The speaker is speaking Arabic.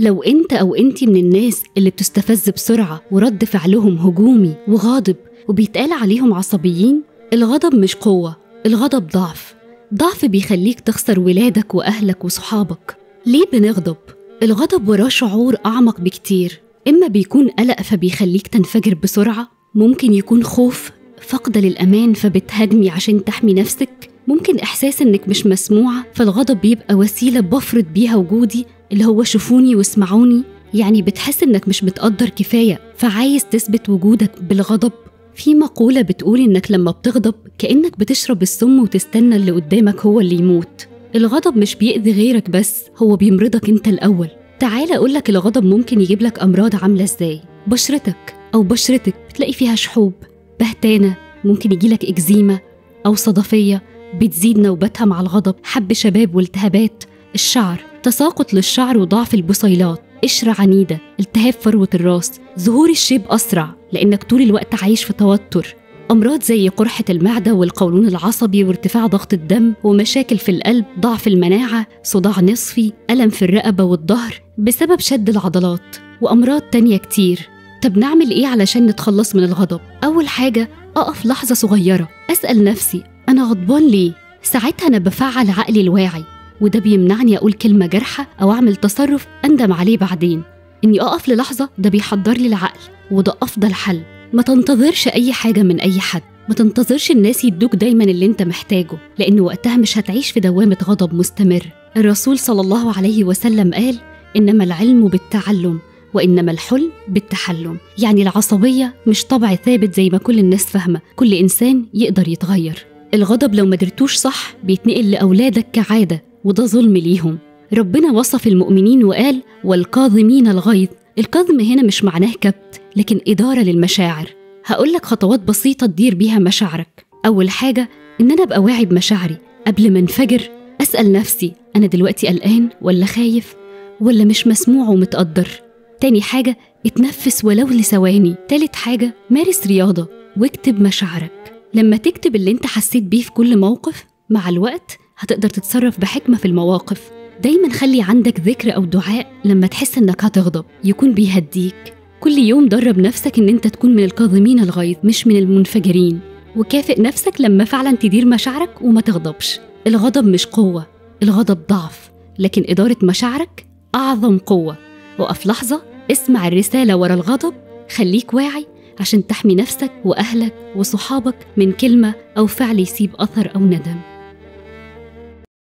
لو انت او انتي من الناس اللي بتستفز بسرعة ورد فعلهم هجومي وغاضب وبيتقال عليهم عصبيين، الغضب مش قوة، الغضب ضعف. ضعف بيخليك تخسر ولادك وأهلك وصحابك. ليه بنغضب؟ الغضب وراه شعور أعمق بكتير. إما بيكون قلق فبيخليك تنفجر بسرعة، ممكن يكون خوف، فقدة للأمان فبتهاجمي عشان تحمي نفسك، ممكن إحساس إنك مش مسموعة فالغضب بيبقى وسيلة بفرض بيها وجودي، اللي هو شوفوني واسمعوني. يعني بتحس إنك مش بتقدر كفاية فعايز تثبت وجودك بالغضب. في مقولة بتقول إنك لما بتغضب كأنك بتشرب السم وتستنى اللي قدامك هو اللي يموت. الغضب مش بيأذي غيرك بس، هو بيمرضك انت الأول. تعال أقولك الغضب ممكن يجيب لك أمراض عاملة ازاي. بشرتك أو بشرتك بتلاقي فيها شحوب، بهتانة، ممكن يجيلك إكزيما أو صدفية بتزيد نوبتها مع الغضب، حب شباب والتهابات. الشعر، تساقط للشعر وضعف البصيلات، قشرة عنيدة، التهاب فروة الراس، ظهور الشيب أسرع لأنك طول الوقت عايش في توتر. أمراض زي قرحة المعدة والقولون العصبي وارتفاع ضغط الدم ومشاكل في القلب، ضعف المناعة، صداع نصفي، ألم في الرقبة والظهر بسبب شد العضلات، وأمراض تانية كتير. طب نعمل إيه علشان نتخلص من الغضب؟ أول حاجة أقف لحظة صغيرة أسأل نفسي أنا غضبان ليه؟ ساعتها أنا بفعل عقلي الواعي، وده بيمنعني أقول كلمة جارحة أو أعمل تصرف أندم عليه بعدين. إني أقف للحظة ده بيحضر لي العقل، وده أفضل حل. ما تنتظرش أي حاجة من أي حد، ما تنتظرش الناس يدوك دايما اللي انت محتاجه، لأن وقتها مش هتعيش في دوامة غضب مستمر. الرسول صلى الله عليه وسلم قال إنما العلم بالتعلم وإنما الحلم بالتحلم. يعني العصبية مش طبع ثابت زي ما كل الناس فاهمة، كل إنسان يقدر يتغير. الغضب لو ما درتوش صح بيتنقل لأولادك كعادة، وده ظلم ليهم. ربنا وصف المؤمنين وقال والكاظمين الغيظ. الكظم هنا مش معناه كبت، لكن إدارة للمشاعر. هقولك خطوات بسيطة تدير بيها مشاعرك. أول حاجة إن أنا أبقى واعي بمشاعري قبل ما انفجر. أسأل نفسي أنا دلوقتي قلقان ولا خايف ولا مش مسموع ومتقدر. تاني حاجة اتنفس ولو لثواني. تالت حاجة مارس رياضة واكتب مشاعرك. لما تكتب اللي انت حسيت بيه في كل موقف، مع الوقت هتقدر تتصرف بحكمة في المواقف. دايما خلي عندك ذكر أو دعاء لما تحس إنك هتغضب يكون بيهديك. كل يوم درب نفسك إن أنت تكون من الكاظمين الغيظ مش من المنفجرين، وكافئ نفسك لما فعلا تدير مشاعرك وما تغضبش. الغضب مش قوة، الغضب ضعف، لكن إدارة مشاعرك أعظم قوة. وقف لحظة، اسمع الرسالة ورا الغضب، خليك واعي عشان تحمي نفسك وأهلك وصحابك من كلمة أو فعل يسيب أثر أو ندم.